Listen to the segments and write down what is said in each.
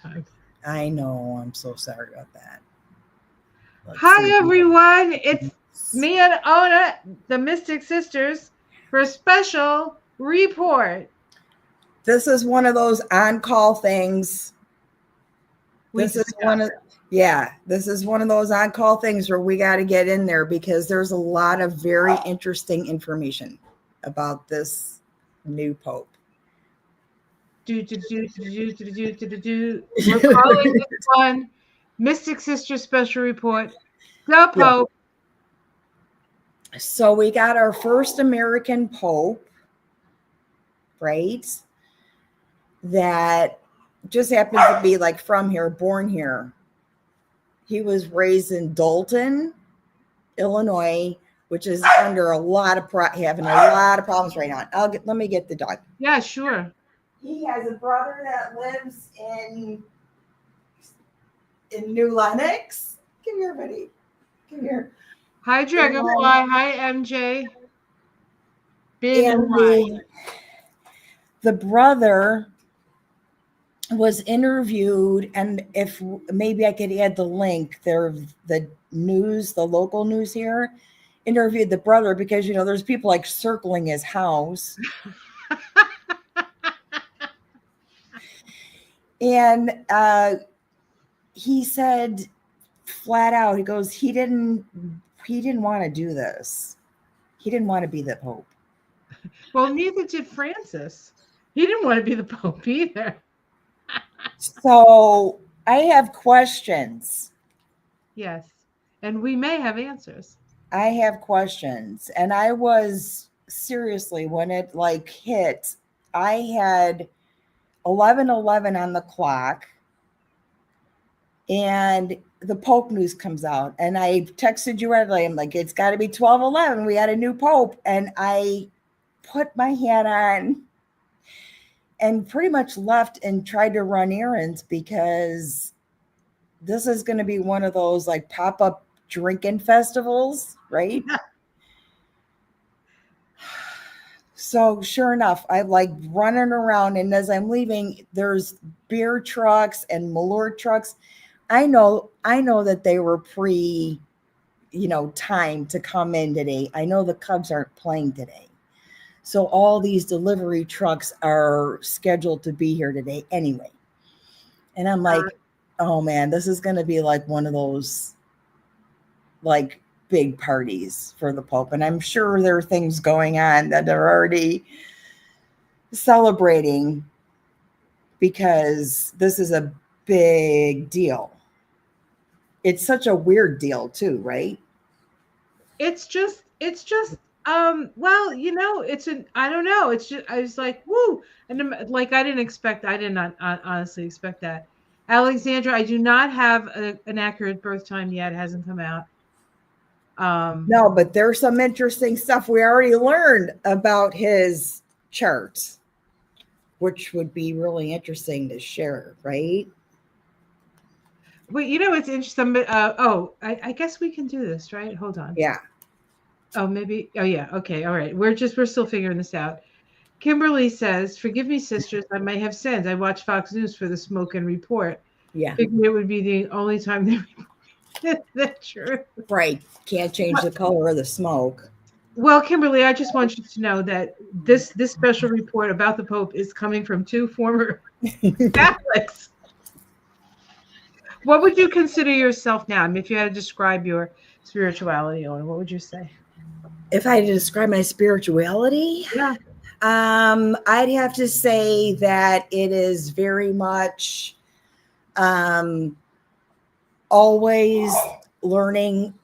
time. I know. I'm so sorry about that. Hi, everyone. It's me and Ona, the Mystic Sisters, for a special report. This is one of those on-call things. This is one of those on-call things where we got to get in there because there's a lot of very interesting information about this new pope. We're calling this one Mystic Sister Special Report. The Pope. So we got our first American pope, right? That just happens to be like from here, born here. He was raised in Dalton, Illinois, which is under a lot of having a lot of problems right now. Let me get the dog. Yeah, sure. He has a brother that lives in New Lenox. Come here, buddy. Come here. Hi, Dragonfly. Hi, MJ. And the brother was interviewed, and if maybe I could add the link there, the local news here interviewed the brother because there's people like circling his house. And he said flat out, he goes, he didn't want to do this. He didn't want to be the Pope. Well, neither did Francis. He didn't want to be the Pope either. So I have questions. Yes. And we may have answers. I have questions. And I was seriously, when it hit, I had 11:11 on the clock. And the Pope news comes out. And I texted you right away. I'm like, it's got to be 12:11. We had a new Pope. And I put my hat on and pretty much left and tried to run errands because this is going to be one of those pop-up drinking festivals, right? So sure enough, I'm running around, and as I'm leaving, there's beer trucks and Malort trucks. I know that they were time to come in today. I know the Cubs aren't playing today. So all these delivery trucks are scheduled to be here today anyway. And I'm like, oh man, this is going to be one of those big parties for the Pope. And I'm sure there are things going on that are already celebrating because this is a big deal. It's such a weird deal too, right? It's just well, I don't know. It's just, I was like, woo. And I did not honestly expect that. Alexandra, I do not have an accurate birth time yet. It hasn't come out. No, but there's some interesting stuff we already learned about his chart, which would be really interesting to share, right? But it's interesting. But I guess we can do this, right? Hold on. Yeah. Oh, maybe. Oh, yeah. Okay. All right. We're still figuring this out. Kimberly says, "Forgive me, sisters. I may have sinned. I watched Fox News for the smoke and report. Yeah. Figured it would be the only time they reported the truth." Right. Can't change the color of the smoke. Well, Kimberly, I just want you to know that this special report about the Pope is coming from two former Catholics. What would you consider yourself now? I mean, if you had to describe your spirituality, Ona, what would you say? If I had to describe my spirituality, yeah, I'd have to say that it is very much always learning,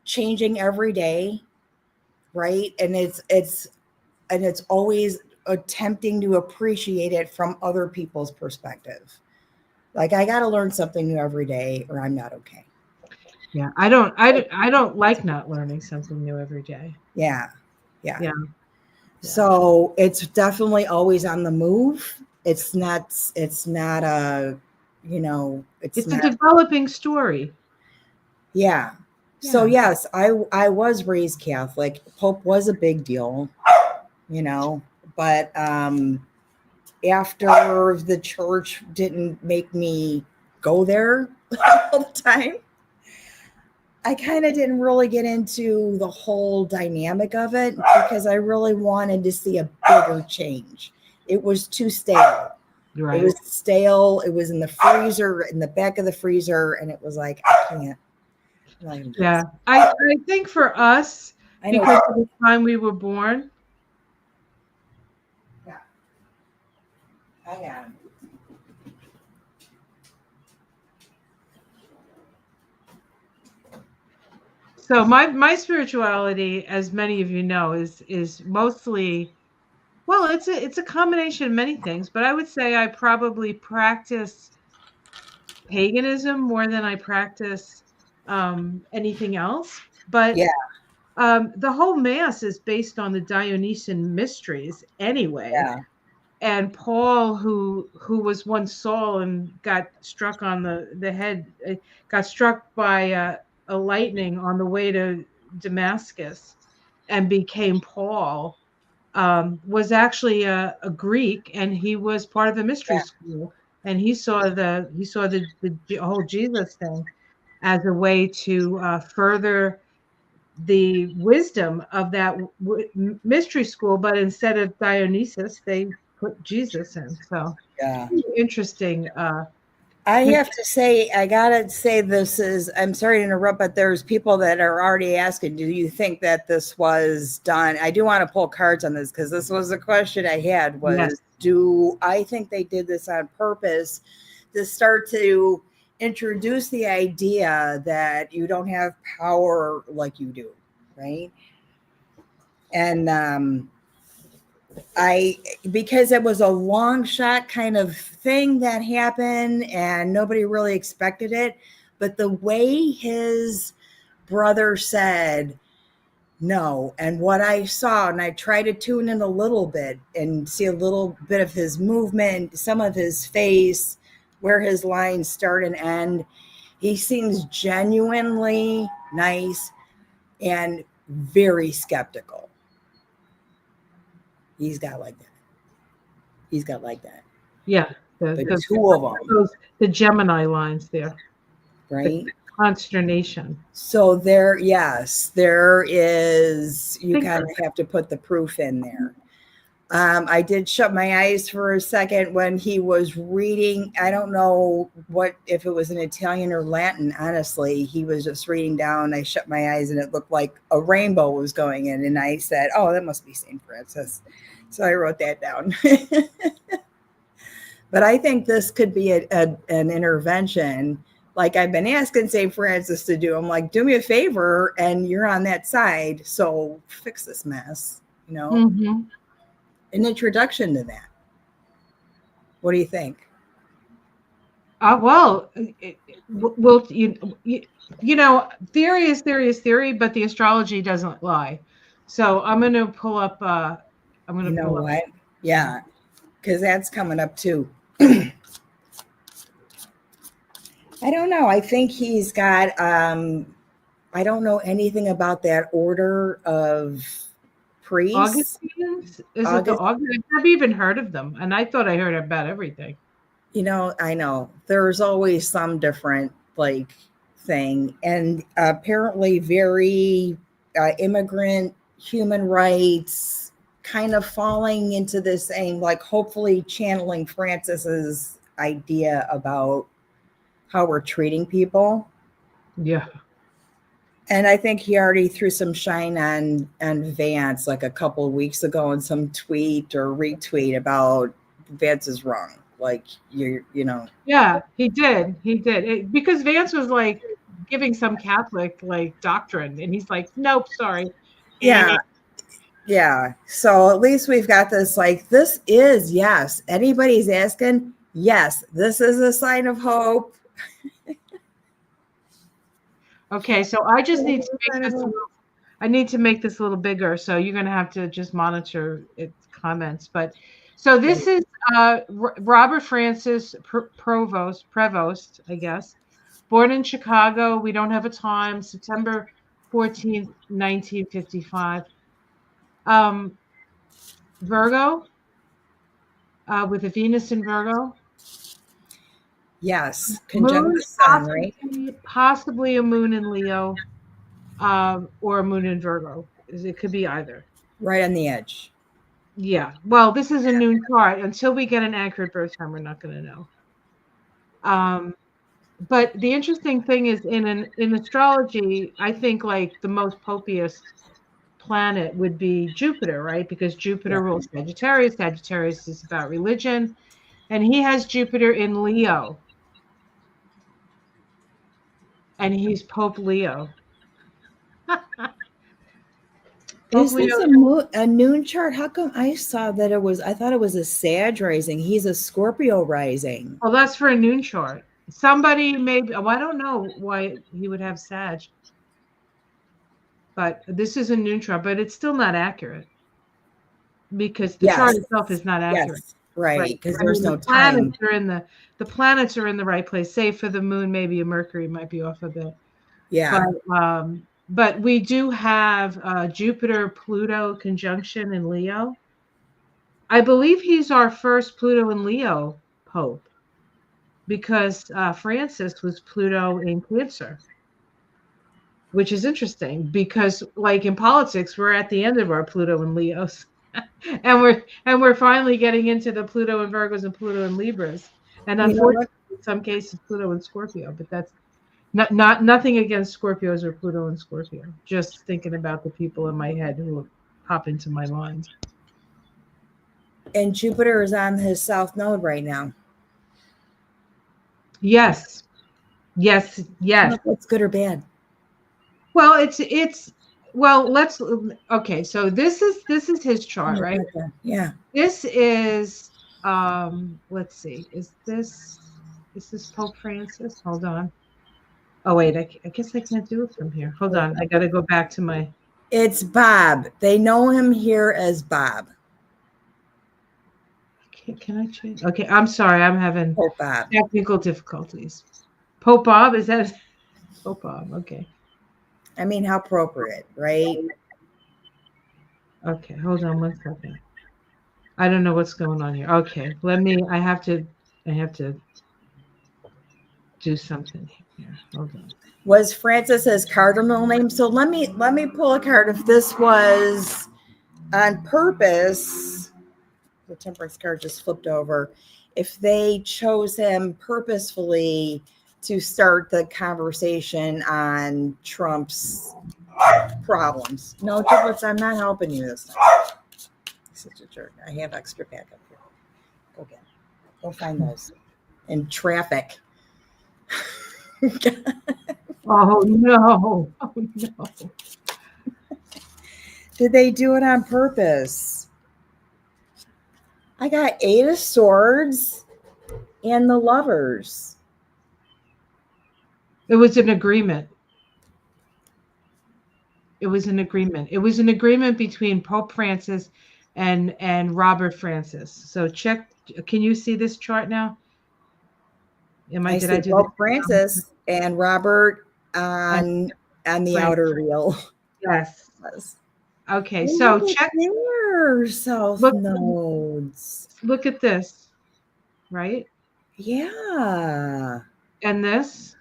changing every day, right? And it's always attempting to appreciate it from other people's perspective. I got to learn something new every day, or I'm not okay. Yeah, I don't like not learning something new every day. Yeah. So it's definitely always on the move. It's not a, it's a developing story. Yeah. So yes, I was raised Catholic. Pope was a big deal, but after the church didn't make me go there all the time, I kind of didn't really get into the whole dynamic of it because I really wanted to see a bigger change. It was too stale. It Right. was stale. It was in the freezer, in the back of the freezer, and it was like, I can't. I'm not gonna do this. Yeah. I think for us, I know. because of the time we were born, Yeah, hang on. so my spirituality, as many of you know, is mostly, well, it's a combination of many things, but I would say I probably practice paganism more than I practice anything else. But Yeah, the whole mass is based on the Dionysian mysteries anyway. yeah, And Paul, who was once Saul and got struck on the head, got struck by a lightning on the way to Damascus, and became Paul. Was actually a Greek, and he was part of the mystery yeah, school, and he saw the whole Jesus thing as a way to further the wisdom of that mystery school, but instead of Dionysus, they put Jesus in. So yeah. interesting. I have to say, I gotta say, this is, I'm sorry to interrupt, but there's people that are already asking, do you think that this was done? I do want to pull cards on this because this was a question I had Yes. was, do I think they did this on purpose to start to introduce the idea that you don't have power like you do, right? And I, because it was a long shot kind of thing that happened and nobody really expected it. But the way his brother said no, and what I saw, and I tried to tune in a little bit and see a little bit of his movement, some of his face, where his lines start and end. He seems genuinely nice and very skeptical. He's got like that. He's got like that. Yeah. The But the two of them, the Gemini lines there. The right? consternation. So there, yes, there is. I You think kind of have to put the proof in there. I did shut my eyes for a second when he was reading. I don't know what if it was in Italian or Latin. Honestly, he was just reading down. I shut my eyes and it looked like a rainbow was going in, and I said, "Oh, that must be Saint Francis." So I wrote that down. But I think this could be an intervention. Like I've been asking St. Francis to do. I'm like, do me a favor, and you're on that side. So fix this mess, Mhm. an introduction to that. What do you think? Well, will theory is theory is theory, but the astrology doesn't lie. So I'm going to pull up. I'm going You to know pull up. what? Yeah, because that's coming up too. I don't know. I think he's got, I don't know anything about that order of priests. Augustines? Is it the August, August? I've never even heard of them, and I thought I heard about everything. I know there's always some different like thing, and apparently very immigrant human rights kind of falling into this same, like hopefully channeling Francis's idea about how we're treating people. Yeah. And I think he already threw some shine on Vance like a couple of weeks ago in some tweet or retweet about Vance is wrong. Like Yeah, he did. He did. Because Vance was like giving some Catholic like doctrine, and he's like, "Nope, sorry." yeah, yeah. So at least we've got this. Like this is, yes. Anybody's asking, yes, this is a sign of hope. Okay, so I just This need is to a make sign of this a hope. little, I need to make this a little bigger, so you're gonna have to just monitor its comments. But so this Right. is Robert Francis Prevost, I guess, born in Chicago. We don't have a time. September 14th, 1955. Um, Virgo. with a Venus in Virgo. Yes, conjunct Moon, the sun, right? possibly a moon in Leo, or a moon in Virgo. It could be either. Right on the edge. Yeah. Well, this is a noon chart. Until we get an accurate birth time, we're not going to know. Um, but the interesting thing is in astrology, I think like the most popiest planet would be Jupiter, right? Because Yeah. Jupiter rules Sagittarius. Sagittarius is about religion, and he has Jupiter in Leo, and he's Pope Leo. Pope Is Leo. this a noon chart? How come I saw that it was? I thought it was a Sag rising. He's a Scorpio rising. Well, that's for a noon chart. Somebody maybe. Well, I don't know why he would have Sag, but this is a noon chart, but it's still not accurate because the chart Yes. itself is not accurate. Yes. Right. Right. Because I there's mean, no time. the planets are in the right place. Say for the moon, maybe a Mercury might be off a bit, Yeah. but we do have Jupiter Pluto conjunction in Leo. I believe he's our first Pluto and Leo pope because Francis was Pluto in Cancer, which is interesting because, like in politics, we're at the end of our Pluto and Leos, and we're finally getting into the Pluto and Virgos and Pluto and Libras, and You know unfortunately, what? in some cases, Pluto and Scorpio. But that's not nothing against Scorpios or Pluto and Scorpio. Just thinking about the people in my head who pop into my mind. And Jupiter is on his south node right now. Yes, yes, I don't yes. know if that's good or bad. Well, it's well. Let's okay. So this is his chart, right? Yeah. This is let's see. Is this Pope Francis? Hold on. Oh wait, I guess I can't do it from here. Hold on. I got to go back to my It's Bob. They know him here as Bob. can I change? Okay, I'm sorry. I'm having Pope Bob. technical difficulties. Pope Bob, is that Pope Bob? Okay. I mean, how appropriate, right? Okay, hold on one second. I don't know what's going on here. Okay, I have to do something here. Hold on. Was Francis his cardinal name? So let me pull a card. If this was on purpose, the temperance card just flipped over. If they chose him purposefully to start the conversation on Trump's problems. No, Triplets, I'm not helping you this time. Such a jerk. I have extra backup here. Go get it. Go find those. In traffic. Oh no. Oh no. Did they do it on purpose? I got 8 of Swords and the Lovers. It was an agreement. It was an agreement. It was an agreement between Pope Francis and Robert Francis. So check. Can you see this chart now? I Did I see do Pope this? Francis and Robert And on the Francis. outer wheel. Yes. Okay. Look So at check. their south nodes. Look at this. Right. Yeah. And this.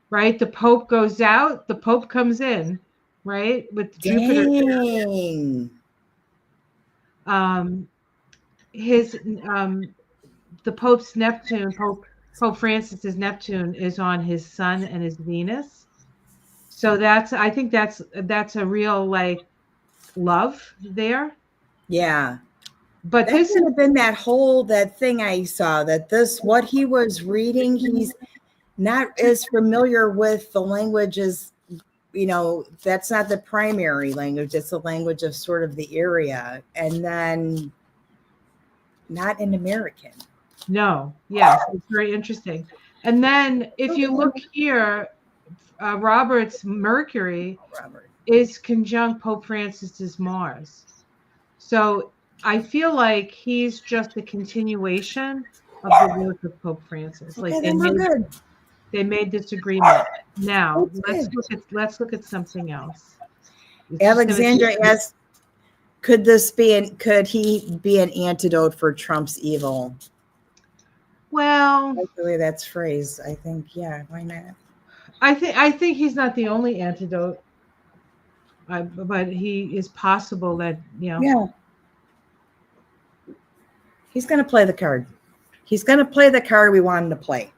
Right. The Pope goes out. The Pope comes in. Right. With Jupiter. Dang. His the Pope's Neptune, Pope Francis's Neptune is on his Sun and his Venus. So I think that's a real like love there. Yeah. But That this could have been that thing I saw that what he was reading, he's not as familiar with the language as, that's not the primary language. It's the language of sort of the area. And then not an American. No, yes, it's very interesting. And then if you look here, Robert's Mercury is conjunct Pope Francis's Mars. So I feel like he's just a continuation of the work of Pope Francis. Okay, Like they made this agreement. Now let's look at something else. Alexandra asked, could he be an antidote for Trump's evil? Well, The way that's phrased, I think, yeah, why not? I think he's not the only antidote. But he is possible that Yeah, he's going to play the card. He's going to play the card we want him to play.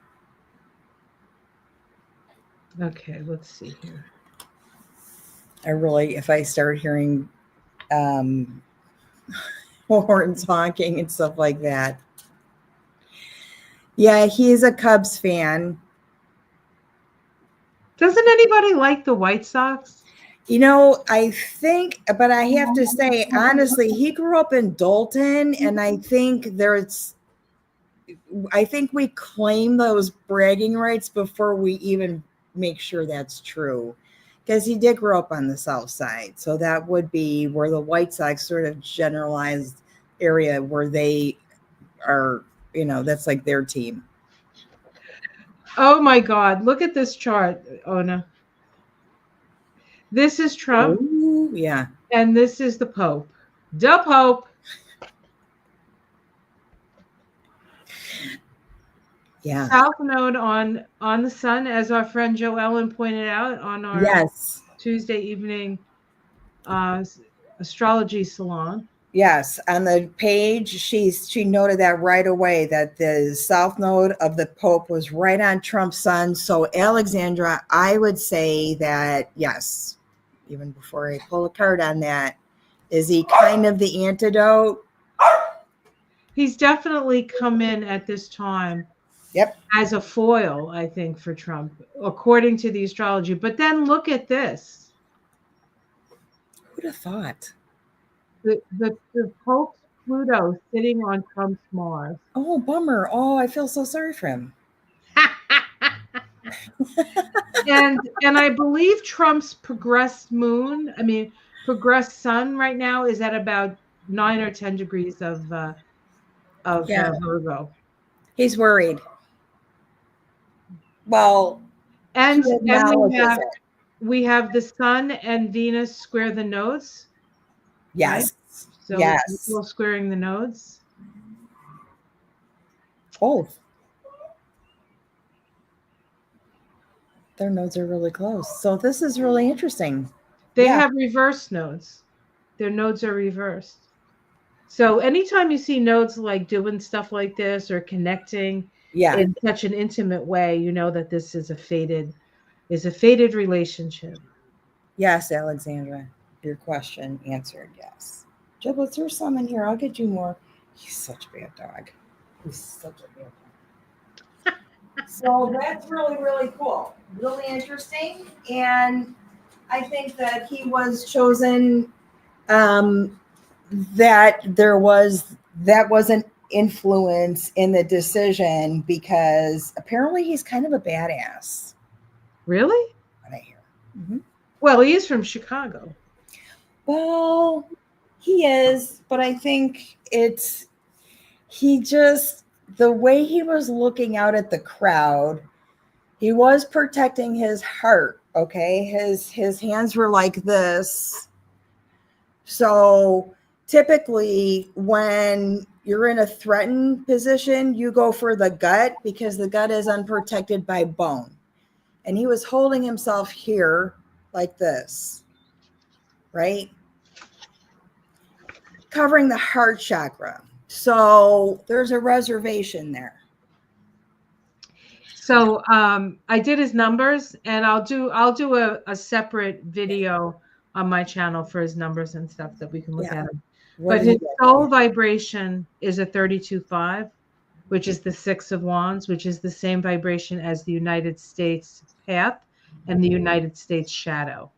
Okay, let's see here. I really, if I start hearing horns honking and stuff like that. Yeah, he's a Cubs fan. Doesn't anybody like the White Sox? I think, but I have to say, honestly, he grew up in Dalton, and I think we claim those bragging rights before we even make sure that's true. Because he did grow up on the South Side. So that would be where the White Sox sort of generalized area where they are, that's like their team. Oh my God, look at this chart, Ona. This is Trump. Ooh, yeah. And this is the Pope. The Pope. Yeah. South node on the sun, as our friend Joe Ellen pointed out on our Tuesday evening astrology salon. Yes, on the page, she noted that right away, that the south node of the Pope was right on Trump's sun. So, Alexandra, I would say that yes, even before I pull a card on that, is he kind of the antidote? He's definitely come in at this time. Yep. As a foil, I think, for Trump, according to the astrology. But then look at this. Who'd have thought? The Pope's Pluto sitting on Trump's Mars. Oh, bummer. Oh, I feel so sorry for him. and I believe Trump's progressed sun right now is at about 9 or 10 degrees of Virgo. He's worried. Well, and we have the Sun and Venus square the nodes. Yes. Right? So equal squaring the nodes. Both. Their nodes are really close. So this is really interesting. They have reverse nodes. Their nodes are reversed. So anytime you see nodes like doing stuff like this or connecting in such an intimate way, you know that this is a fated relationship. Yes, Alexandra. Your question answered yes. Giblets, there's some in here. I'll get you more. He's such a bad dog. He's such a bad dog. So that's really, really cool. Really interesting. And I think that he was chosen, that was an influence in the decision, because apparently he's kind of a badass. Really? What I hear. Mm-hmm. Well, he is from Chicago. Well, he is, but I think the way he was looking out at the crowd, he was protecting his heart, okay? His hands were like this. So typically when you're in a threatened position, you go for the gut, because the gut is unprotected by bone. And he was holding himself here like this, right? Covering the heart chakra. So there's a reservation there. So I did his numbers, and I'll do a separate video on my channel for his numbers and stuff that we can look at him. But his soul vibration is a 32.5, which is the 6 of Wands, which is the same vibration as the United States path and the United States shadow.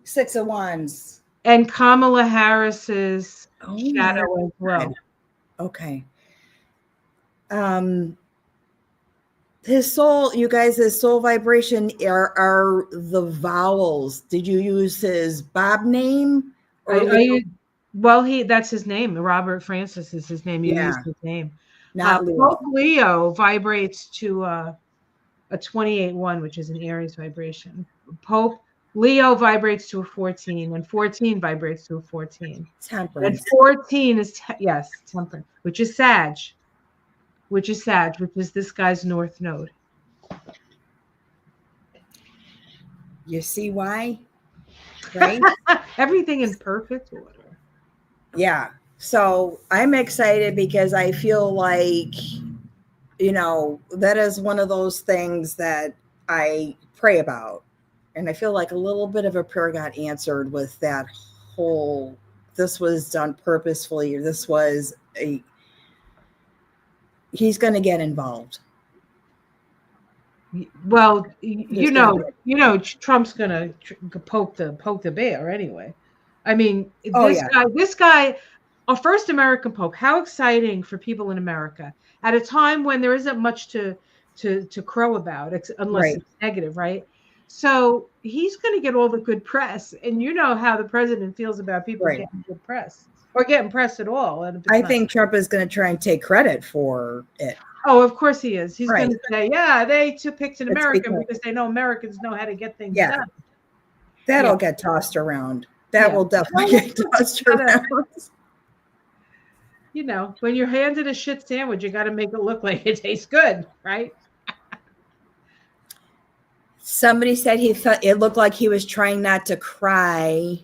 6 of Wands. And Kamala Harris's shadow as well. Okay. His soul, you guys, his soul vibration are the vowels. Did you use his Bob name? That's his name. Robert Francis is his name. You used his name. Not Leo. Pope Leo vibrates to a 28.1, which is an Aries vibration. Pope Leo vibrates to a 14, and 14 vibrates to a 14. And Temperance. 14 is, yes, temperance, which is Sag, which is Sag, which is this guy's North Node. You see why? Right? Everything in perfect order. Yeah. So I'm excited because I feel like, that is one of those things that I pray about. And I feel like a little bit of a prayer got answered with that whole, this was done purposefully, or this was he's going to get involved. Well, There's going to Trump's gonna poke the bear anyway. I mean, Oh, yeah. this guy, our first American Pope. How exciting for people in America at a time when there isn't much to crow about, unless Right. it's negative, right? So he's going to get all the good press, and you know how the president feels about people Right. getting good press or getting press at all. And if it's I not, think Trump is going to try and take credit for it. oh, of course he is. He's Right. going to say, "Yeah, they picked an It's American because, because they know Americans know how to get things yeah, done." that'll Yeah, get tossed around. That yeah. will definitely Well, get tossed around. when you're handed a shit sandwich, you got to make it look like it tastes good, right? Somebody said he felt it looked like he was trying not to cry.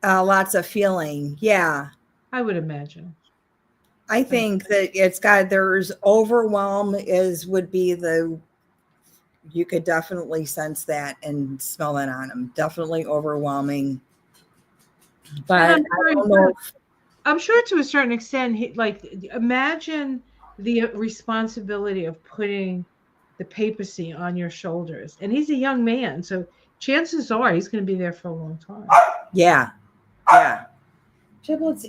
Lots of feeling. Yeah. I would imagine. I think that there's overwhelm would be you could definitely sense that and smell that on him. Definitely overwhelming. And But I don't know. I'm sure to a certain extent, like, imagine the responsibility of putting the papacy on your shoulders. And he's a young man, so chances are he's going to be there for a long time. Yeah. Yeah. Giblets,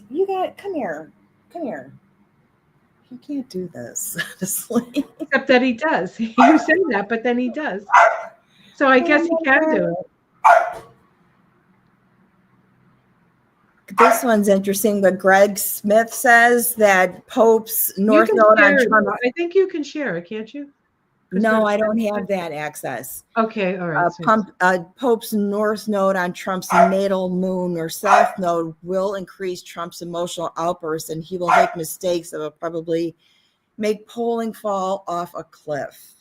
come here. Come here. You can't do this, honestly. Except that he does. You say that, but then he does. So I guess he can do it. This one's interesting, but Greg Smith says that Pope's North Node on Trump. I think you can share it, can't you? No, I don't have that access. Okay, all right. Pope's North Node on Trump's natal moon or South Node will increase Trump's emotional outbursts, and he will make mistakes that will probably make polling fall off a cliff.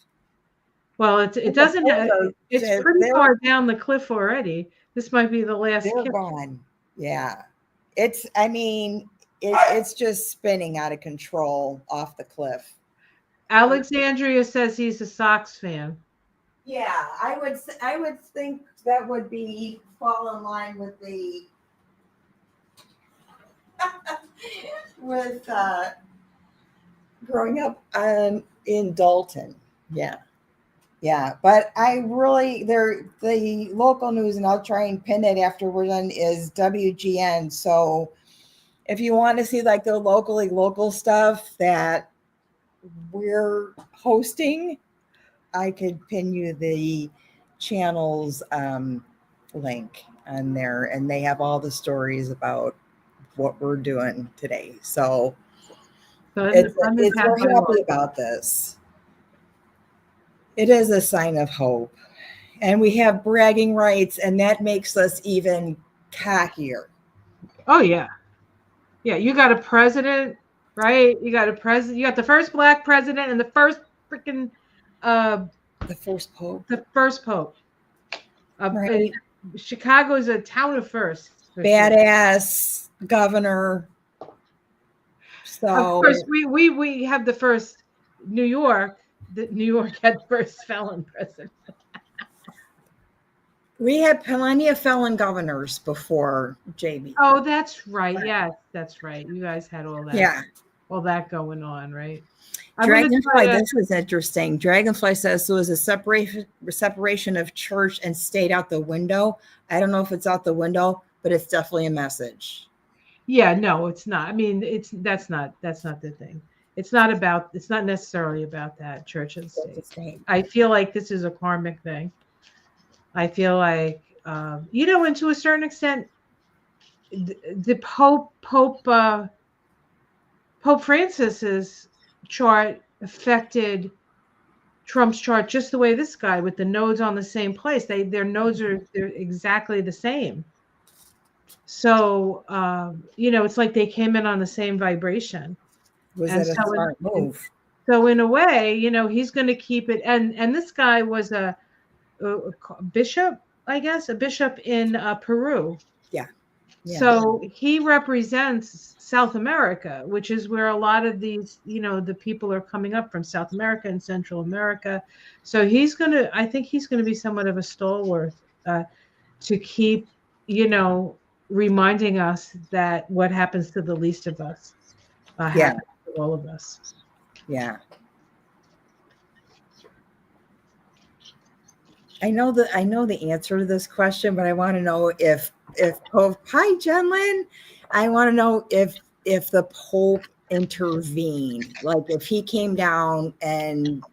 Well, it doesn't have. It's pretty far down the cliff already. This might be the last. They're gone. Yeah, it's just spinning out of control off the cliff. Alexandria says he's a Sox fan. Yeah, I would think that would be fall in line with the with growing up in Dalton. Yeah, but I really the local news, and I'll try and pin it after we're done, is WGN. So if you want to see like the local stuff that we're hosting, I could pin you the channel's link on there, and they have all the stories about what we're doing today. So it's we're happy about this. It is a sign of hope, and we have bragging rights, and that makes us even cockier. Oh yeah, you got a president, right? You got the first black president and the first freaking the first pope. Right. Chicago is a town of firsts. Badass governor. So of course we have the first New York. New York had the first felon president. We had plenty of felon governors before JB. Oh, that's right. Yes, that's right. You guys had all that. Yeah. All that going on, right? Dragonfly, this was interesting. Dragonfly says there was a separation of church and state out the window. I don't know if it's out the window, but it's definitely a message. Yeah, no, it's not. I mean, that's not the thing. It's not necessarily about that, church and state. I feel like this is a karmic thing. I feel like, and to a certain extent, the Pope Francis's chart affected Trump's chart just the way this guy with the nodes on the same place. Their nodes they're exactly the same. So it's like they came in on the same vibration. Was And that a so smart move? so in a way, he's going to keep it. And this guy was a bishop, I guess, a bishop in Peru. Yeah. Yeah. So he represents South America, which is where a lot of these, the people are coming up from, South America and Central America. So I think he's going to be somewhat of a stalwart to keep, reminding us that what happens to the least of us happens to all of us. Yeah. I know the answer to this question, but I want to know if Pope, hi Jenlyn, I want to know if the Pope intervened, like if he came down, and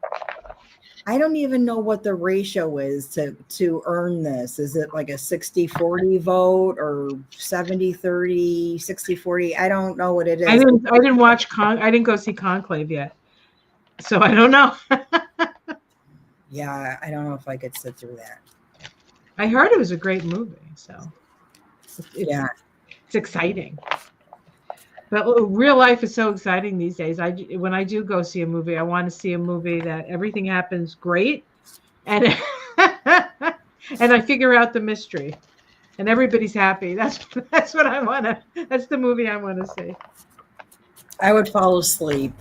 I don't even know what the ratio is to earn this. Is it like a 60-40 vote or 70-30, 60-40? I don't know what it is. I didn't watch I didn't go see Conclave yet, so I don't know. Yeah, I don't know if I could sit through that. I heard it was a great movie, so it's exciting. But real life is so exciting these days. When I do go see a movie, I want to see a movie that everything happens great, and and I figure out the mystery, and everybody's happy. That's what I want to. That's the movie I want to see. I would fall asleep.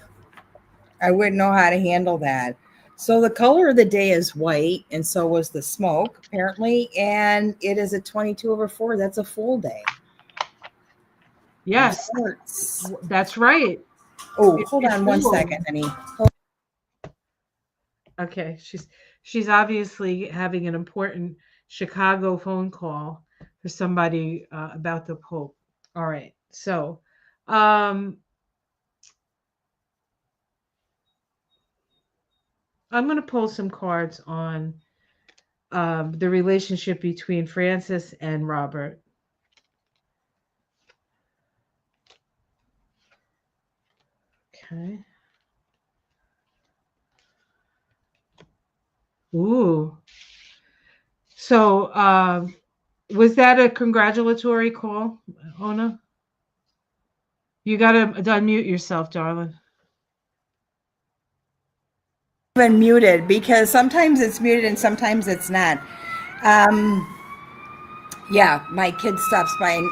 I wouldn't know how to handle that. So the color of the day is white, and so was the smoke, apparently. And it is a 22/4. That's a full day. Yes, that's right. Oh, hold on one second, honey. Okay, she's obviously having an important Chicago phone call for somebody about the Pope. All right, so I'm going to pull some cards on the relationship between Francis and Robert. Okay. Ooh. So was that a congratulatory call, Ona? You got to unmute yourself, darling. Been muted because sometimes it's muted and sometimes it's not. Yeah, my kid stops by and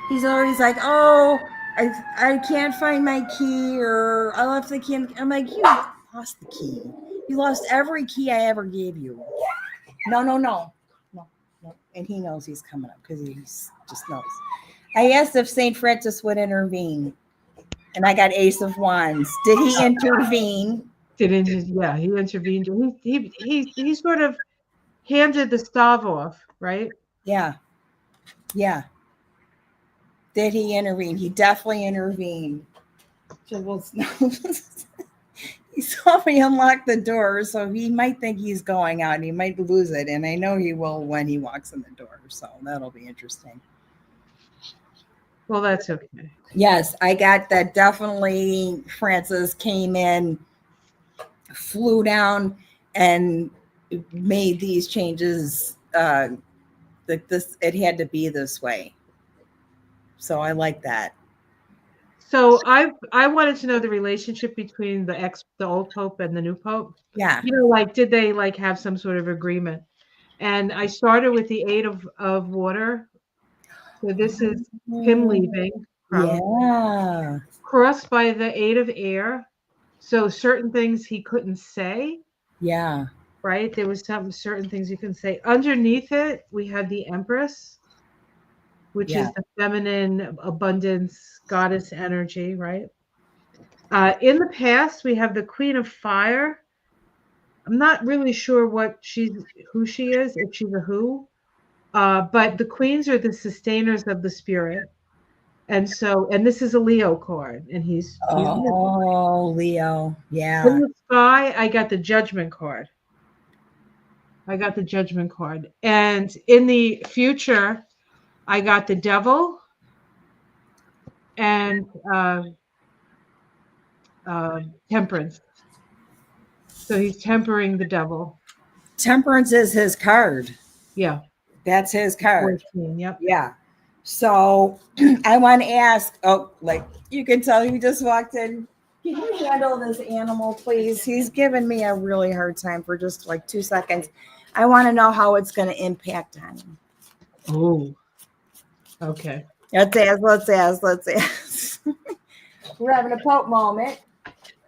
he's always like, "Oh, I can't find my key," or "I left the key." I'm like, "You lost the key. You lost every key I ever gave you." No. And he knows he's coming up because he just knows. I asked if St. Francis would intervene, and I got Ace of Wands. Did he intervene? Yeah, he intervened. He sort of handed the stave off, right? Yeah. Did he intervene? He definitely intervened. He saw me unlock the door, so he might think he's going out and he might lose it. And I know he will when he walks in the door. So that'll be interesting. Well, that's okay. Yes, I got that. Definitely Francis came in, flew down, and made these changes. It had to be this way. So I like that. So I wanted to know the relationship between the old Pope and the new Pope. Yeah. Like did they like have some sort of agreement? And I started with the 8 of water. So this is him leaving, probably. Yeah. Crossed by the 8 of air. So certain things he couldn't say. Yeah. Right? There was certain things you can say. Underneath it, we have the Empress, which is the feminine abundance goddess energy, right? In the past, we have the Queen of Fire. I'm not really sure who she is, if she's a who. But the queens are the sustainers of the spirit. And this is a Leo card, and he's Leo. Yeah. In the sky, I got the Judgment card. And in the future, I got the Devil and Temperance. So he's tempering the devil. Temperance is his card. Yeah. That's his card. 14. Yep. Yeah. So I want to ask, oh, like you can tell he just walked in. Can you handle this animal, please? He's given me a really hard time for just like 2 seconds. I want to know how it's going to impact on him. Oh. Okay. Let's ask. We're having a Pope moment.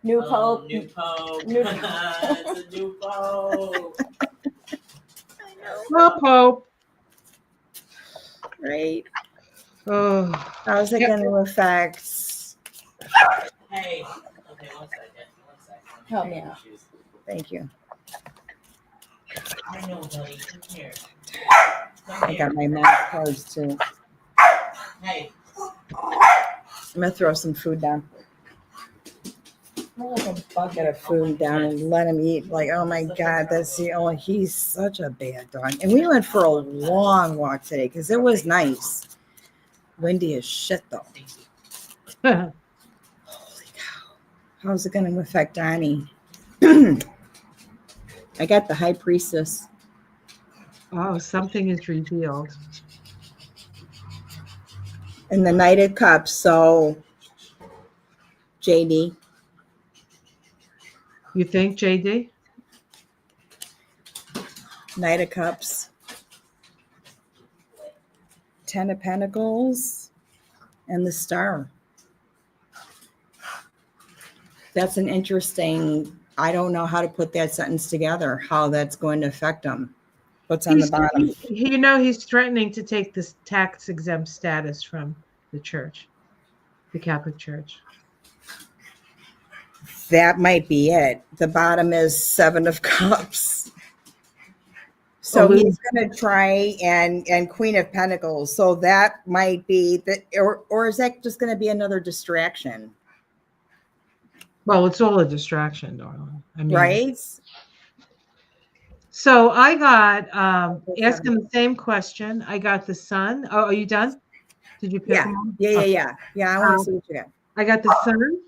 New Pope. New Pope. New It's a new Pope. Well, Pope. Right. Oh. How's it going to affect? Hey. Okay, 1 second. Help me out. Thank you. I know, buddy. Come here. I got my math cards too. Hey. I'm going to throw some food down. I'm like a bucket of food down and let him eat. Like, oh my God, that's the only, he's such a bad dog. And we went for a long walk today because it was nice. Windy as shit though. Holy cow. How's it going to affect Donnie? I got the High Priestess. Oh, something is revealed. And the Knight of Cups. So, JD. You think, JD? Knight of Cups. 10 of Pentacles. And the Star. That's an interesting, I don't know how to put that sentence together, how that's going to affect them. What's on the bottom? He's threatening to take this tax exempt status from the church, the Catholic Church. That might be it. The bottom is 7 of Cups. So he's going to try and Queen of Pentacles. So that might be the, or is that just going to be another distraction? Well, it's all a distraction, darling. I mean, right? So I got asking the same question. I got the Sun. Oh, are you done? Did you pick them? Yeah. I want to see what you got. I got the Sun.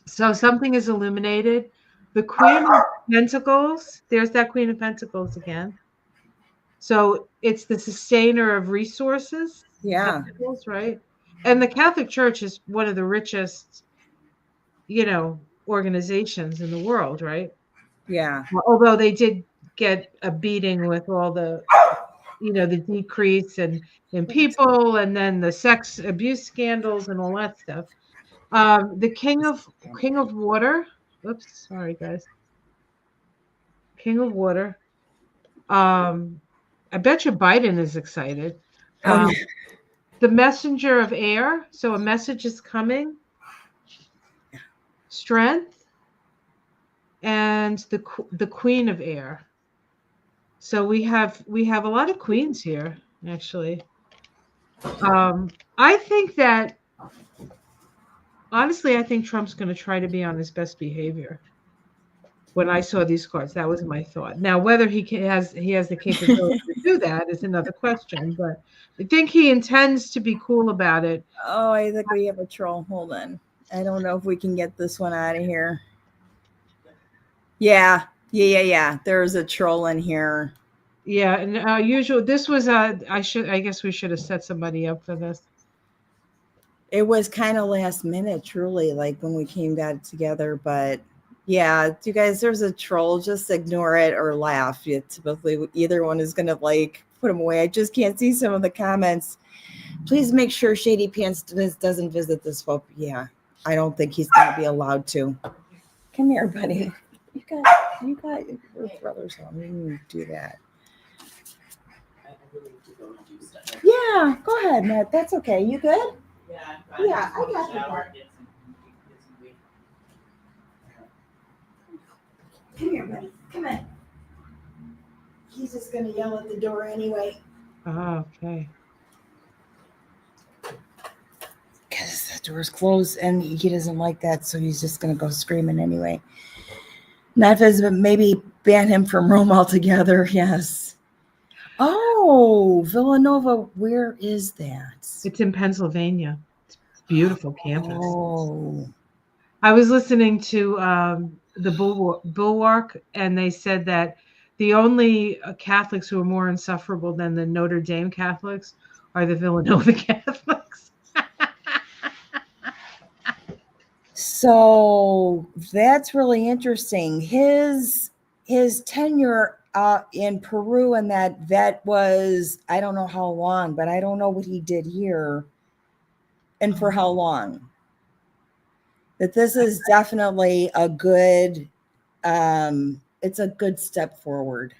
So something is illuminated. The Queen of Pentacles. There's that Queen of Pentacles again. So it's the sustainer of resources. Yeah. Pentacles, right? And the Catholic Church is one of the richest, organizations in the world, right? Yeah. Although they did get a beating with all the, the decrease in people and then the sex abuse scandals and all that stuff. The King of Water. Oops, sorry guys. King of Water. I bet you Biden is excited. The Messenger of Air. So a message is coming. Strength. And the Queen of Air. So we have a lot of queens here, actually. I think that honestly, I think Trump's going to try to be on his best behavior. When I saw these cards, that was my thought. Now, whether he has the capability to do that is another question. But I think he intends to be cool about it. Oh, I think we have a troll. Hold on. I don't know if we can get this one out of here. Yeah. There's a troll in here. Yeah, and usual. This was I guess we should have set somebody up for this. It was kind of last minute, truly, like when we got together. But yeah, you guys, there's a troll. Just ignore it or laugh. Typically, either one is gonna put them away. I just can't see some of the comments. Please make sure Shady Pants doesn't visit this folk. Yeah, I don't think he's gonna be allowed to. Come here, buddy. You got your brother's home. You can do that. Yeah, go ahead, Matt. That's okay. You good? Yeah, I got the part. Come here, buddy. Come in. He's just gonna yell at the door anyway. Oh, okay. Because the door's closed and he doesn't like that, so he's just gonna go screaming anyway. Not but maybe ban him from Rome altogether. Yes. Oh, Villanova, where is that? It's in Pennsylvania. It's a beautiful campus. Oh. I was listening to bulwark, and they said that the only Catholics who are more insufferable than the Notre Dame Catholics are the Villanova Catholics. So that's really interesting. His tenure in Peru, and that was, I don't know how long, but I don't know what he did here and for how long. But this is definitely a good it's a good step forward.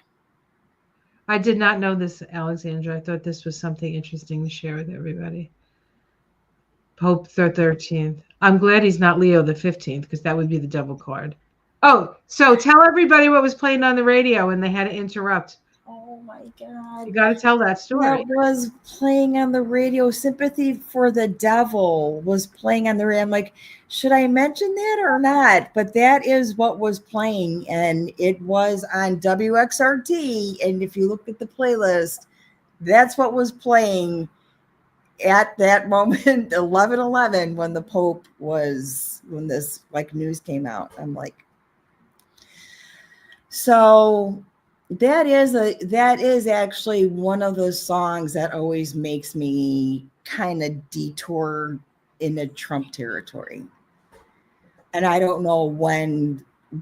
I did not know this, Alexandra. I thought this was something interesting to share with everybody. Pope the 13th. I'm glad he's not Leo the 15th, because that would be the double card. Oh, so tell everybody what was playing on the radio and they had to interrupt. Oh my God. You got to tell that story. That was playing on the radio. Sympathy for the Devil was playing on the radio. I'm like, should I mention that or not? But that is what was playing, and it was on WXRT. And if you look at the playlist, that's what was playing at that moment, 11:11, when the Pope was, when this like news came out. I'm like, so that is actually one of those songs that always makes me kind of detour into Trump territory. And I don't know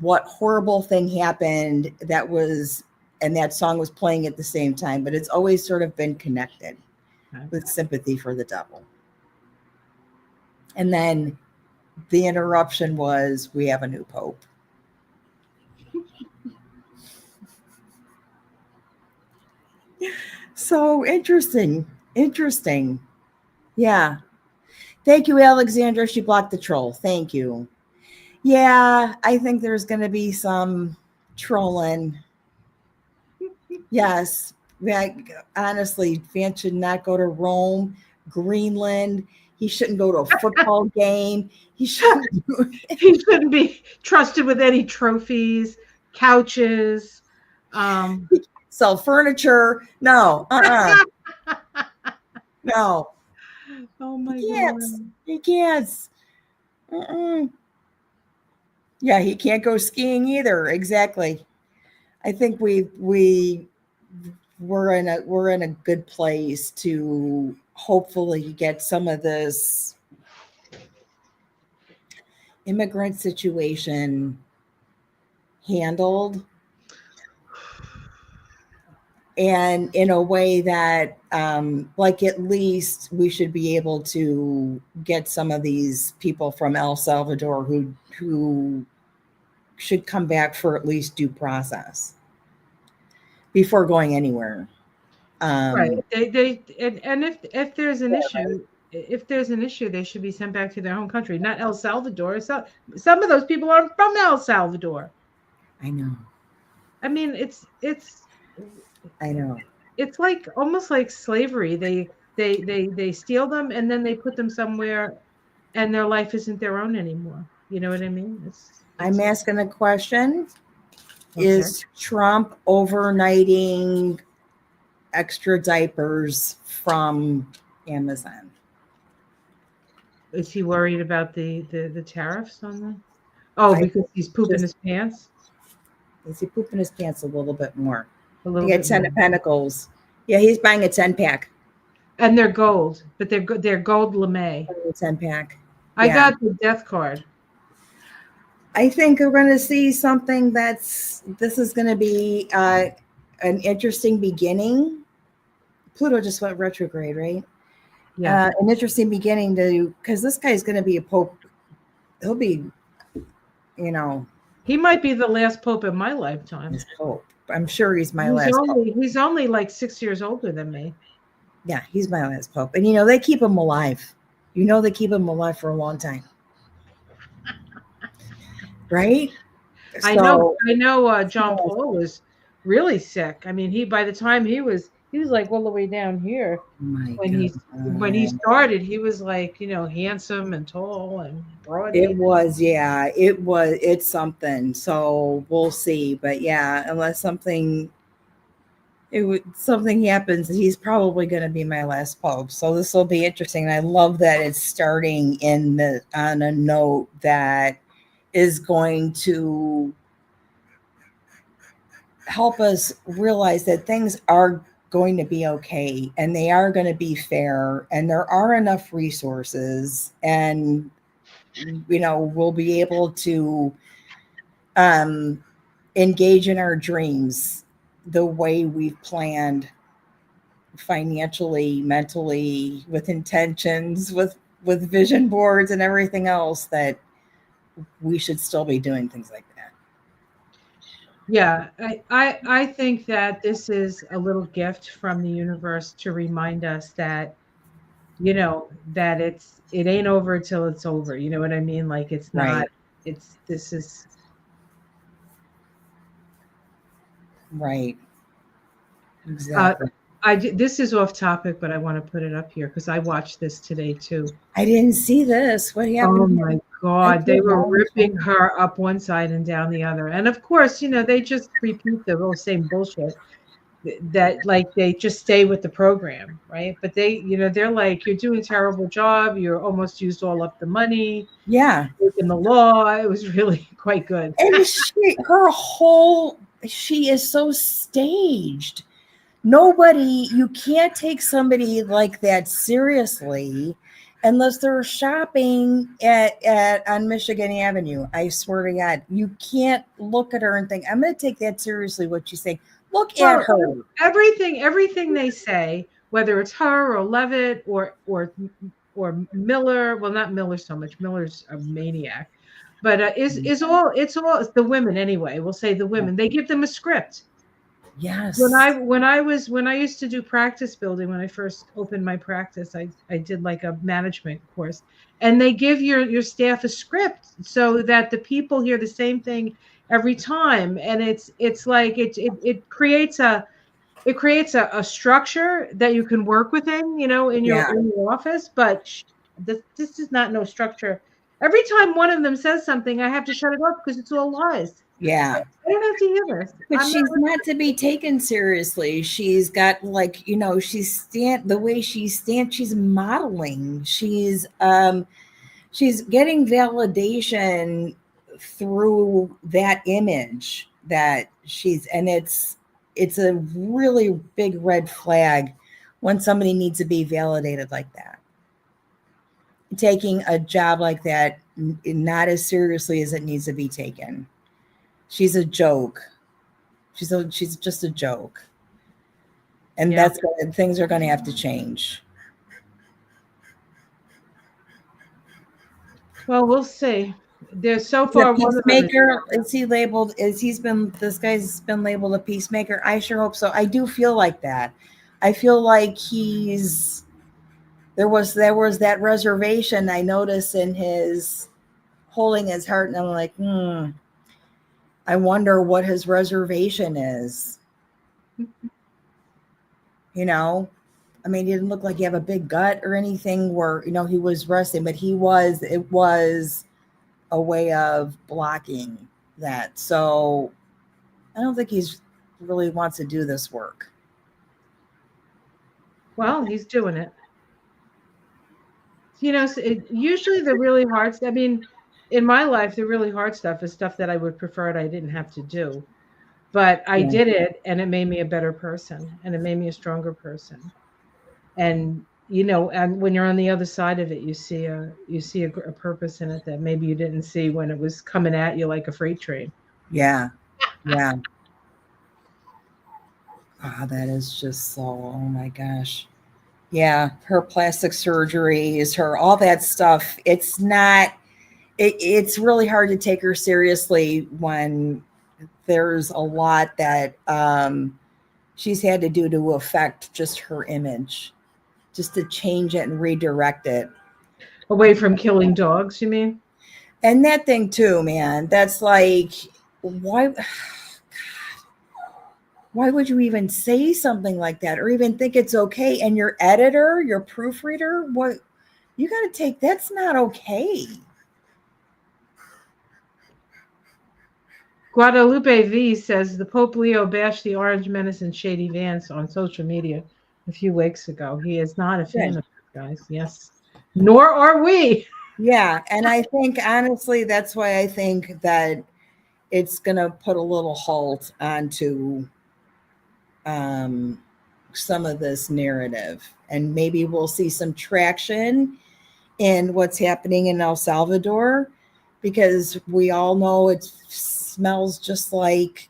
what horrible thing happened and that song was playing at the same time, but it's always sort of been connected with Sympathy for the Devil. And then the interruption was, we have a new Pope. So interesting. Yeah. Thank you, Alexandra. She blocked the troll. Thank you. Yeah, I think there's going to be some trolling. Yes. Honestly, Vance should not go to Rome, Greenland. He shouldn't go to a football game. He shouldn't be trusted with any trophies, couches. Sell furniture. No. No. Oh my God. He can't. Yeah, he can't go skiing either. Exactly. I think we're in a good place to hopefully get some of this immigrant situation handled, and in a way that like at least we should be able to get some of these people from El Salvador who should come back for at least due process before going anywhere. Right. And if there's an issue, they should be sent back to their home country, not El Salvador. So some of those people aren't from El Salvador. I know. I mean, it's I know. It's like almost like slavery. They steal them and then they put them somewhere, and their life isn't their own anymore. You know what I mean? I'm asking a question. Okay. Is Trump overnighting extra diapers from Amazon? Is he worried about the tariffs on that? Oh, because he's pooping his pants? Is he pooping his pants a little bit more? A little he bit 10 more. of Pentacles. Yeah, he's buying a 10-pack. And they're gold, but they're gold lame. 10-pack. I got the death card. I think we're going to see something this is going to be an interesting beginning. Pluto just went retrograde, right? Yeah. An interesting beginning because this guy's going to be a pope. He'll be, he might be the last pope in my lifetime. Pope. I'm sure he's my last pope. He's only like 6 years older than me. Yeah, he's my last pope. And, they keep him alive. They keep him alive for a long time. Right? I know. John Paul was really sick. I mean, by the time he was like all the way down here. When he started, he was like, handsome and tall and broad. It's something. So we'll see. But yeah, unless something happens, he's probably going to be my last pope. So this will be interesting. And I love that it's starting on a note that is going to help us realize that things are going to be okay and they are going to be fair and there are enough resources, and we'll be able to um, engage in our dreams the way we've planned, financially, mentally, with intentions, with vision boards and everything else, that we should still be doing things like that. Yeah, I think that this is a little gift from the universe to remind us that, that it ain't over till it's over. You know what I mean? Like it's not, Right. it's this is Right. uh Exactly. this is off topic, but I want to put it up here because I watched this today too. I didn't see this. What Oh happened my here? I God, they feel were bad. ripping her up one side and down the other. And of course, they just repeat the whole same bullshit that like they just stay with the program, right? But they're like, you're doing a terrible job. You're almost used all up the money, Yeah. breaking the law. It was really quite good. And she is so staged. Nobody, you can't take somebody like that seriously unless they're shopping at on Michigan Avenue. I swear to God, you can't look at her and think, I'm going to take that seriously. What she's saying. Look at Well, her. everything they say, whether it's her or Levitt or Miller, well, not Miller so much. Miller's a maniac, but is all it's the women anyway. We'll say the women. They give them a script. Yes. When I used to do practice building, when I first opened my practice, I did like a management course, and they give your staff a script so that the people hear the same thing every time, and it's like it creates a structure that you can work within, Yeah. in your office. But this is not no structure. Every time one of them says something, I have to shut it off because it's all lies. Yeah. I don't have to hear this. But I'm not. she's not to be taken seriously. She's got like, the way she stands, she's modeling. She's getting validation through that image that and it's a really big red flag when somebody needs to be validated like that. Taking a job like that not as seriously as it needs to be taken. She's a joke. She's just a joke. And Yeah. things are going to have to change. Well, we'll see. There's so The far one of them is peacemaker, is he labeled? This guy's been labeled a peacemaker? I sure hope so. I do feel like that. I feel like there was that reservation I noticed in his holding his heart, and I'm like, I wonder what his reservation is. I mean, he didn't look like he have a big gut or anything where, he was resting, but it was a way of blocking that. So I don't think he's really wants to do this work. well, he's doing it. Usually the really hard stuff. I mean, in my life, the really hard stuff is stuff that I would prefer I didn't have to do. But I Yeah. did it, and it made me a better person, and it made me a stronger person. And and when you're on the other side of it, you see a purpose in it that maybe you didn't see when it was coming at you like a freight train. Yeah. Yeah. That is just so, oh my gosh. Yeah. Her plastic surgeries, her, all that stuff. It's really hard to take her seriously when there's a lot that she's had to do to affect just her image, just to change it and redirect it. Away from killing dogs, you mean? And that thing too, man, that's like, why why would you even say something like that or even think it's okay? And your editor, your proofreader, what you got to take, that's not okay. Guadalupe V says the Pope Leo bashed the Orange Menace and Shady Vance on social media a few weeks ago. He is not a fan Good. of these guys. Yes. Nor are we. Yeah, and I think honestly, that's why I think that it's gonna put a little halt onto um, some of this narrative, and maybe we'll see some traction in what's happening in El Salvador, because we all know it smells just like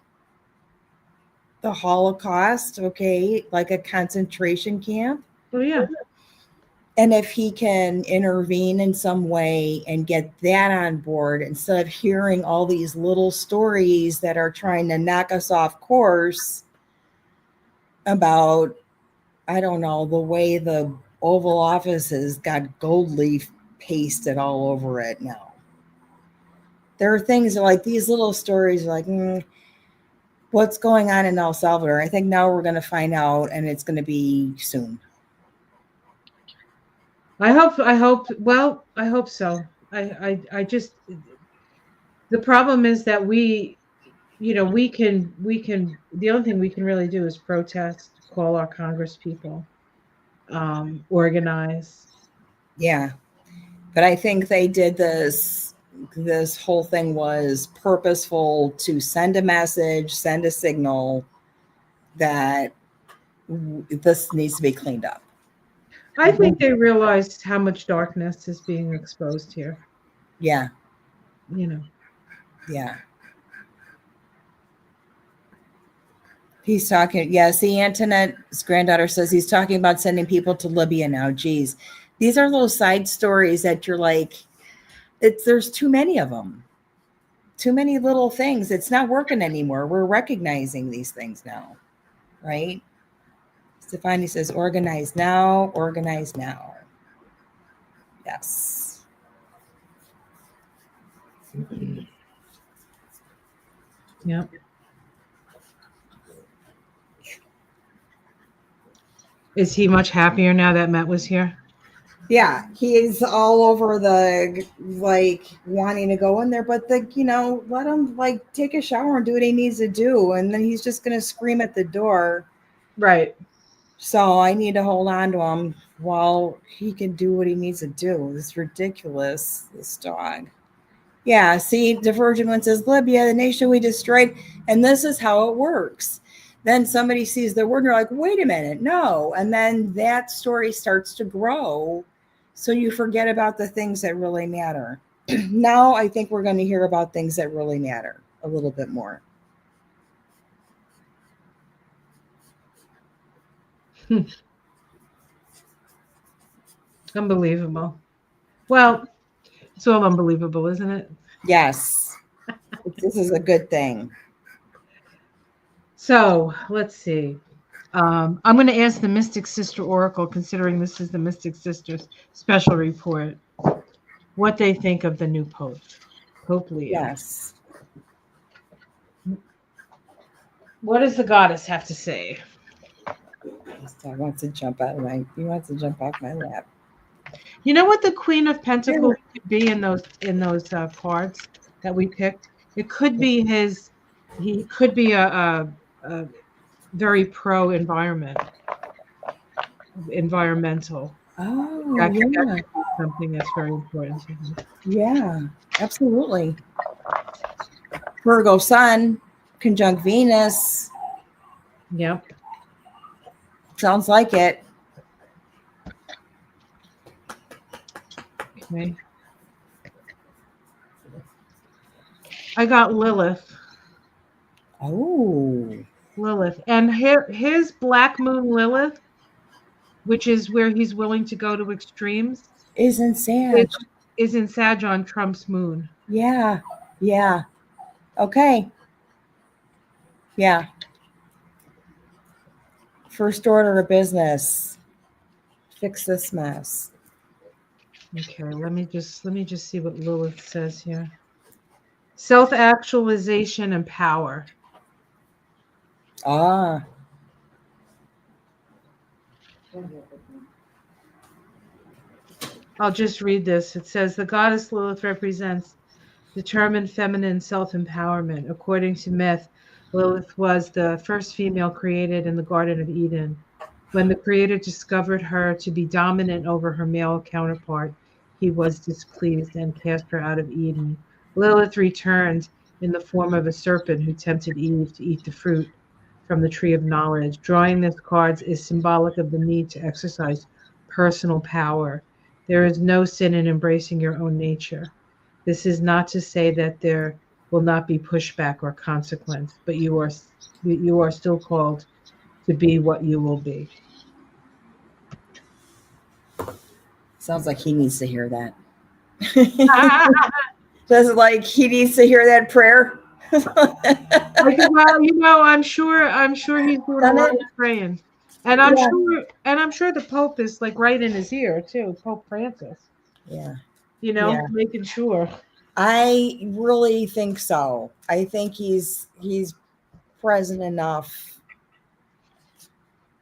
the Holocaust, okay, like a concentration camp. Oh yeah. And if he can intervene in some way and get that on board instead of hearing all these little stories that are trying to knock us off course about, I don't know, the way the Oval Office has got gold leaf pasted all over it now. There are things like these little stories like, what's going on in El Salvador? I think now we're going to find out, and it's going to be soon. I hope so. I just, the problem is that the only thing we can really do is protest, call our Congress people, organize. Yeah. But I think they did this whole thing was purposeful to send a message, send a signal that this needs to be cleaned up. I think they realized how much darkness is being exposed here. Yeah. You know. Yeah. He's talking. Yeah. See, Antoinette's granddaughter says he's talking about sending people to Libya now. Geez, these are little side stories that you're like, there's too many of them. Too many little things. It's not working anymore. We're recognizing these things now, right? Stefani says, organize now, organize now. Yes. Yeah. Is he much happier now that Matt was here? Yeah, he's all over the like wanting to go in there, but let him like take a shower and do what he needs to do, and then he's just gonna scream at the door. Right. So I need to hold on to him while he can do what he needs to do. It's ridiculous, this dog. Yeah, see, Divergent One says, Libya, the nation we destroyed. And this is how it works. Then somebody sees the word and you're like, wait a minute, no. And then that story starts to grow. So you forget about the things that really matter. Now I think we're going to hear about things that really matter a little bit more. Unbelievable. Well, it's all unbelievable, isn't it? Yes. This is a good thing. So let's see. I'm going to ask the Mystic Sister Oracle, considering this is the Mystic Sisters special report, what they think of the new Pope, Pope Leo. Yes. What does the goddess have to say? This dog wants to jump out of he wants to jump off my lap. You know what the Queen of Pentacles could be in those cards that we picked? It could be his. He could be a very pro environmental. Oh, That could yeah. be something that's very important to him. Yeah, absolutely. Virgo Sun, conjunct Venus. Yep. Sounds like it. Okay. I got Lilith. Oh. Lilith. And his Black Moon Lilith, which is where he's willing to go to extremes, Isn't Sag. is in Sag on Trump's moon. Yeah. Yeah. Okay. Yeah. First order of business. Fix this mess. Okay, let me just see what Lilith says here. Self-actualization and power. Ah. I'll just read this. It says the goddess Lilith represents determined feminine self-empowerment. According to myth, Lilith was the first female created in the Garden of Eden. When the creator discovered her to be dominant over her male counterpart, he was displeased and cast her out of Eden. Lilith returned in the form of a serpent who tempted Eve to eat the fruit from the tree of knowledge. Drawing this card is symbolic of the need to exercise personal power. There is no sin in embracing your own nature. This is not to say that there will not be pushback or consequence, but you are still called to be what you will be. Sounds like he needs to hear that. Does like he needs to hear that prayer? Well, I'm sure he's doing a Done lot it? of praying. And I'm Yeah. sure the Pope is like right in his ear too, Pope Francis. Yeah. You Yeah. making sure. I really think so. I think he's present enough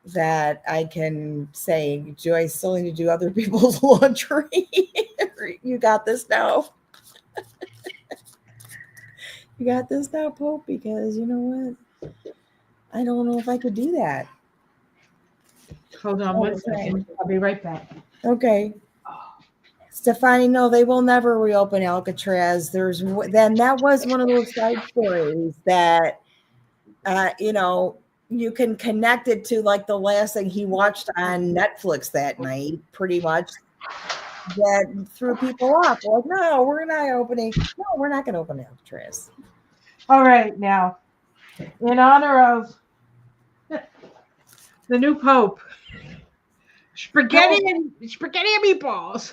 that I can say, do I still need to do other people's laundry? You got this now. You got this now, Pope, because you know what? I don't know if I could do that. Hold on one second. I'll be right back. Okay. Stefani, no, they will never reopen Alcatraz. Then that was one of those side stories that, you can connect it to like the last thing he watched on Netflix that night, pretty much. That threw people off. Like, no, we're not opening. No, we're not going to open Alcatraz. All right, now, in honor of the new Pope, spaghetti and meatballs.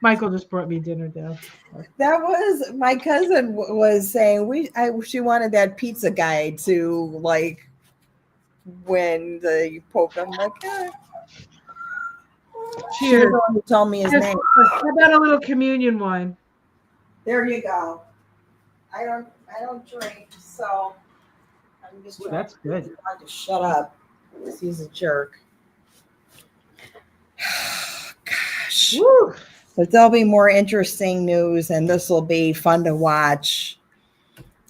Michael just brought me dinner down. That was my cousin was saying she wanted that pizza guy to like when the Pope. I'm like, she's Cheers. the one who told me his name. How about a little communion wine? There you go. I don't drink, so I'm just trying That's good. to shut up. He's a jerk. Gosh. Woo. But there'll be more interesting news, and this will be fun to watch.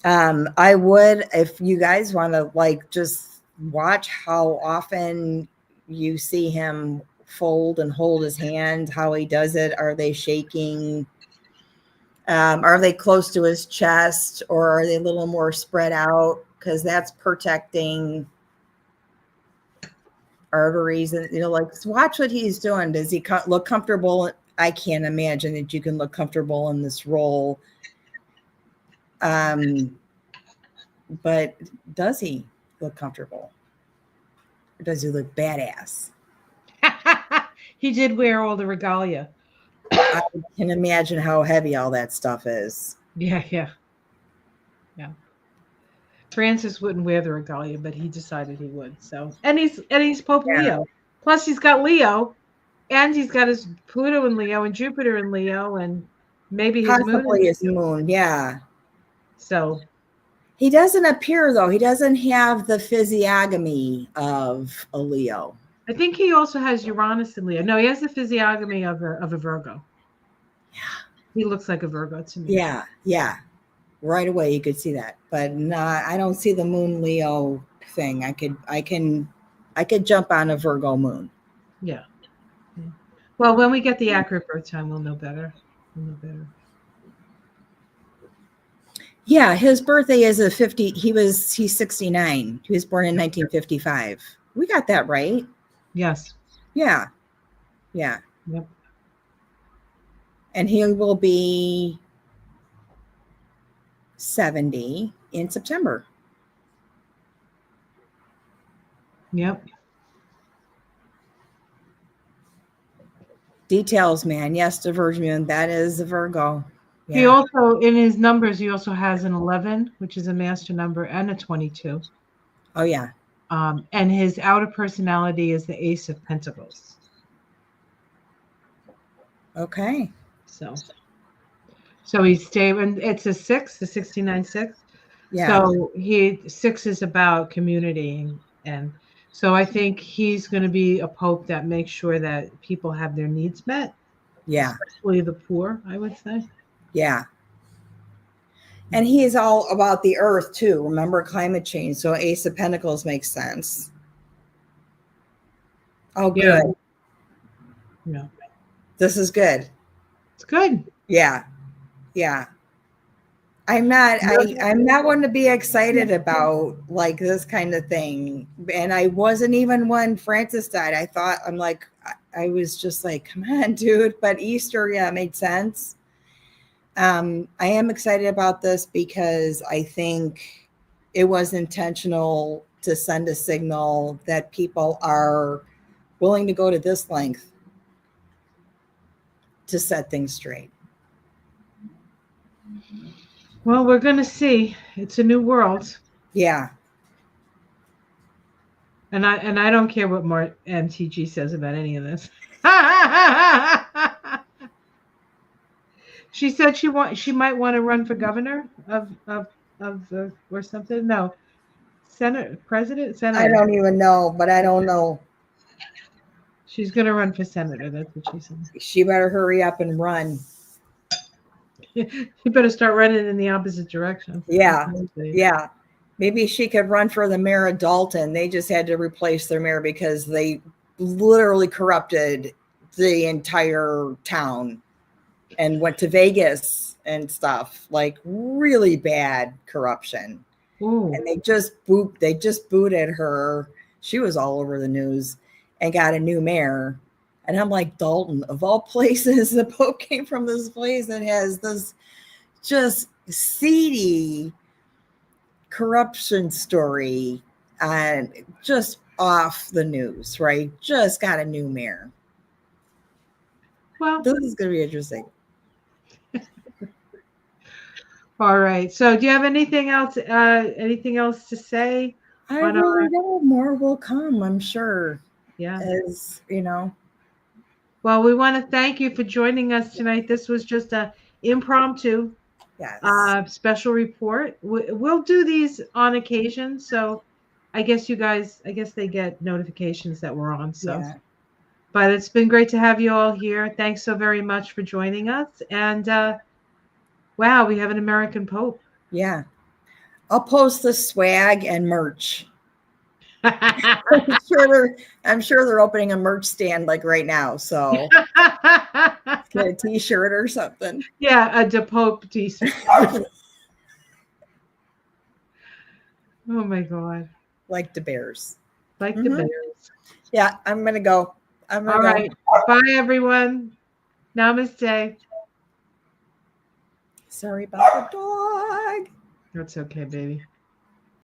I would, if you guys want to like just watch how often you see him fold and hold his hand, how he does it. Are they shaking? Are they close to his chest, or are they a little more spread out? Because that's protecting arteries, and like watch what he's doing. Does he look comfortable? I can't imagine that you can look comfortable in this role. But does he look comfortable? Or does he look badass? He did wear all the regalia. I can imagine how heavy all that stuff is. Yeah. Francis wouldn't wear the regalia, but he decided he would. So, and he's Pope Leo. Plus, he's got Leo, and he's got his Pluto in Leo and Jupiter in Leo, and maybe his Possibly moon. his moon, yeah. So he doesn't appear though. He doesn't have the physiognomy of a Leo. I think he also has Uranus in Leo. No, he has the physiognomy of a Virgo. Yeah, he looks like a Virgo to me. Yeah. Right away, you could see that, but not. I don't see the moon Leo thing. I could jump on a Virgo moon. Yeah. Well, when we get the accurate birth time, we'll know better. Yeah, his birthday is a 50. He's 69. He was born in 1955. We got that right. Yes. Yeah. Yep. And he will be 70 in September. Yep. Details, man. Yes, the Virgin moon. That is the Virgo. Yeah. He also, in his numbers, he also has an 11, which is a master number, and a 22. Oh, yeah. And his outer personality is the Ace of Pentacles. Okay. So he's stable, and it's a 6, the 69-6. Yeah. So 6 is about community, and so I think he's going to be a pope that makes sure that people have their needs met. Yeah. Especially the poor, I would say. Yeah. And he is all about the earth too. Remember climate change. So Ace of Pentacles makes sense. Oh, good. No. This is good. It's good. Yeah. Yeah. I'm not one to be excited about like this kind of thing. And I wasn't even when Francis died. I was just like, come on, dude. But Easter, yeah, made sense. I am excited about this because I think it was intentional to send a signal that people are willing to go to this length to set things straight. Well, we're gonna see. It's a new world, Yeah. and I don't care what more MTG says about any of this. She said she might want to run for governor of or something. No, I senator. don't even know, but I don't know. She's gonna run for senator. That's what she said. She better hurry up and run. You better start running in the opposite direction. Yeah. Yeah. Maybe she could run for the mayor of Dalton. They just had to replace their mayor because they literally corrupted the entire town and went to Vegas and stuff, like really bad corruption. Ooh. And they just booted her. She was all over the news and got a new mayor. And I'm like, Dalton, of all places, the Pope came from this place that has this just seedy corruption story and just off the news, right? Just got a new mayor. Well, This is going to be interesting. all right. So, do you have anything else? Anything else to say? I On really don't. More will come, I'm sure. Yeah. As you know. Well, we want to thank you for joining us tonight. This was just a impromptu Yes. special report. We'll do these on occasion. So, I guess they get notifications that we're on. So, Yeah. but it's been great to have you all here. Thanks so very much for joining us. And wow, we have an American Pope. Yeah. I'll post the swag and merch. I'm sure they're opening a merch stand like right now. So get a t-shirt or something. Yeah, a Pope t-shirt. Oh my God. Like the Bears. Like the Bears. Yeah, I'm gonna go. All right. Bye everyone. Namaste. Sorry about the dog. That's okay, baby.